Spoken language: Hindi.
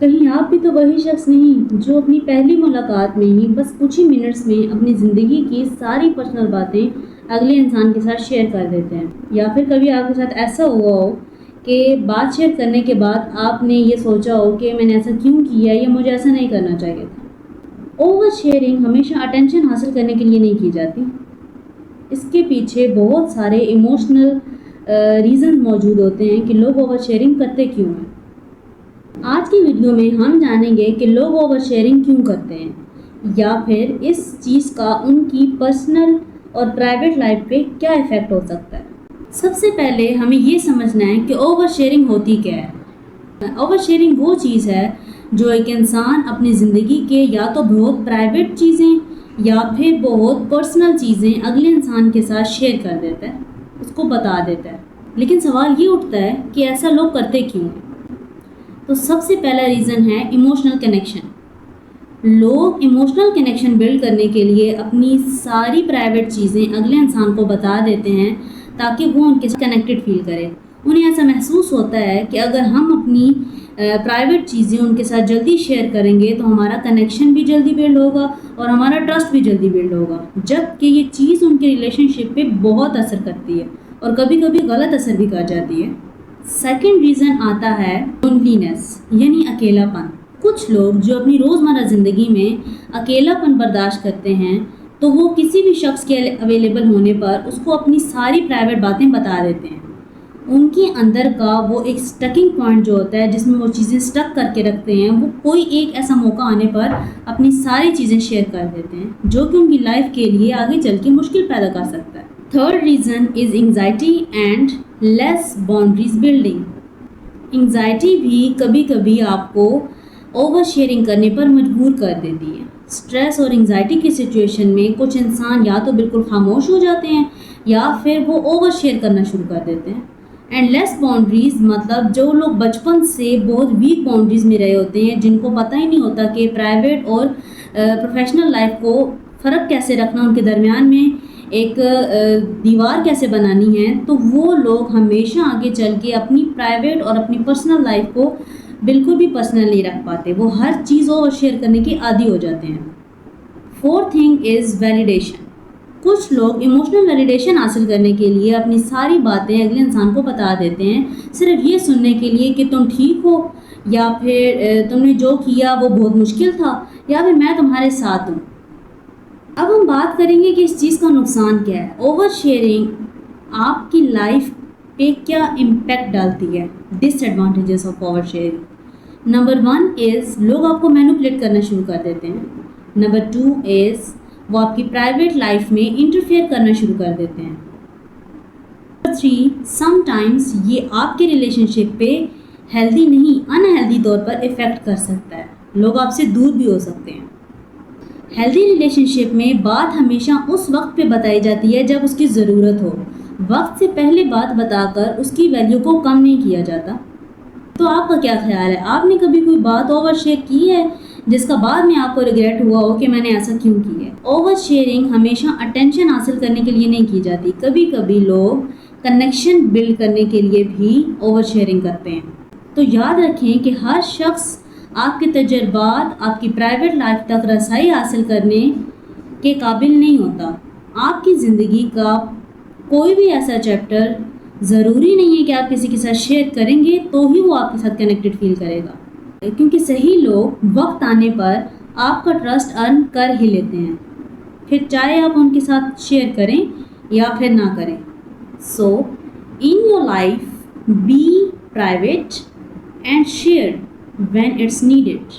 कहीं आप भी तो वही शख्स नहीं जो अपनी पहली मुलाकात में ही बस कुछ ही मिनट्स में अपनी ज़िंदगी की सारी पर्सनल बातें अगले इंसान के साथ शेयर कर देते हैं, या फिर कभी आपके साथ ऐसा हुआ हो कि बात शेयर करने के बाद आपने ये सोचा हो कि मैंने ऐसा क्यों किया या मुझे ऐसा नहीं करना चाहिए था। ओवर शेयरिंग हमेशा अटेंशन हासिल करने के लिए नहीं की जाती। इसके पीछे बहुत सारे इमोशनल रीज़न मौजूद होते हैं कि लोग ओवर शेयरिंग करते क्यों हैं। आज की वीडियो में हम जानेंगे कि लोग ओवर शेयरिंग क्यों करते हैं, या फिर इस चीज़ का उनकी पर्सनल और प्राइवेट लाइफ पे क्या इफ़ेक्ट हो सकता है। सबसे पहले हमें ये समझना है कि ओवर शेयरिंग होती क्या है। ओवर शेयरिंग वो चीज़ है जो एक इंसान अपनी ज़िंदगी के या तो बहुत प्राइवेट चीज़ें या फिर बहुत पर्सनल चीज़ें अगले इंसान के साथ शेयर कर देता है, उसको बता देता है। लेकिन सवाल ये उठता है कि ऐसा लोग करते क्यों हैं। तो सबसे पहला रीज़न है इमोशनल कनेक्शन। लोग इमोशनल कनेक्शन बिल्ड करने के लिए अपनी सारी प्राइवेट चीज़ें अगले इंसान को बता देते हैं ताकि वो उनके साथ कनेक्टेड फील करे। उन्हें ऐसा महसूस होता है कि अगर हम अपनी प्राइवेट चीज़ें उनके साथ जल्दी शेयर करेंगे तो हमारा कनेक्शन भी जल्दी बिल्ड होगा और हमारा ट्रस्ट भी जल्दी बिल्ड होगा, जबकि ये चीज़ उनके रिलेशनशिप पे बहुत असर करती है और कभी कभी गलत असर भी कर जाती है। सेकेंड रीज़न आता है लोनलीनेस, यानी अकेलापन। कुछ लोग जो अपनी रोज़मर्रा ज़िंदगी में अकेलापन बर्दाश्त करते हैं तो वो किसी भी शख्स के अवेलेबल होने पर उसको अपनी सारी प्राइवेट बातें बता देते हैं। उनके अंदर का वो एक स्टकिंग पॉइंट जो होता है जिसमें वो चीज़ें स्टक करके रखते हैं, वो कोई एक ऐसा मौका आने पर अपनी सारी चीज़ें शेयर कर देते हैं जो कि उनकी लाइफ के लिए आगे चल के मुश्किल पैदा कर सकता है। Third reason is anxiety and less boundaries building. Anxiety भी कभी कभी आपको ओवर शेयरिंग करने पर मजबूर कर देती है। स्ट्रेस और एंग्जाइटी की सिचुएशन में कुछ इंसान या तो बिल्कुल खामोश हो जाते हैं या फिर वो ओवर शेयर करना शुरू कर देते हैं। एंड लेस बाउंड्रीज मतलब जो लोग बचपन से बहुत वीक बाउंड्रीज में रहे होते हैं, जिनको पता ही नहीं होता कि प्राइवेट और प्रोफेशनल लाइफ को फ़र्क कैसे रखना, उनके दरमियान में एक दीवार कैसे बनानी है, तो वो लोग हमेशा आगे चल के अपनी प्राइवेट और अपनी पर्सनल लाइफ को बिल्कुल भी पर्सनल नहीं रख पाते। वो हर चीज़ ओवर शेयर करने के आदी हो जाते हैं। Fourth thing is validation. कुछ लोग इमोशनल वैलिडेशन हासिल करने के लिए अपनी सारी बातें अगले इंसान को बता देते हैं, सिर्फ ये सुनने के लिए कि तुम ठीक हो, या फिर तुमने जो किया वो बहुत मुश्किल था, या फिर मैं तुम्हारे साथ हूँ। अब हम बात करेंगे कि इस चीज़ का नुकसान क्या है। ओवर शेयरिंग आपकी लाइफ पे क्या इम्पैक्ट डालती है। Disadvantages of over sharing. Number 1 is लोग आपको मैनिपुलेट करना शुरू कर देते हैं। नंबर 2 इज़ वो आपकी प्राइवेट लाइफ में इंटरफेयर करना शुरू कर देते हैं। नंबर 3, समटाइम्स ये आपके रिलेशनशिप पे हेल्दी नहीं अनहेल्दी तौर पर इफ़ेक्ट कर सकता है। लोग आपसे दूर भी हो सकते हैं। हेल्दी रिलेशनशिप में बात हमेशा उस वक्त पे बताई जाती है जब उसकी ज़रूरत हो। वक्त से पहले बात बताकर उसकी वैल्यू को कम नहीं किया जाता। तो आपका क्या ख्याल है, आपने कभी कोई बात ओवर शेयर की है जिसका बाद में आपको रिग्रेट हुआ हो कि मैंने ऐसा क्यों किया है। ओवर शेयरिंग हमेशा अटेंशन हासिल करने के लिए नहीं की जाती। कभी कभी लोग कनेक्शन बिल्ड करने के लिए भी ओवर शेयरिंग करते हैं। तो याद रखें कि हर शख्स आपके तजुर्बात, आपकी प्राइवेट लाइफ तक रसाई हासिल करने के काबिल नहीं होता। आपकी ज़िंदगी का कोई भी ऐसा चैप्टर ज़रूरी नहीं है कि आप किसी के साथ शेयर करेंगे तो ही वो आपके साथ कनेक्टेड फील करेगा, क्योंकि सही लोग वक्त आने पर आपका ट्रस्ट अर्न कर ही लेते हैं, फिर चाहे आप उनके साथ शेयर करें या फिर ना करें। So in your life be private and share when it's needed.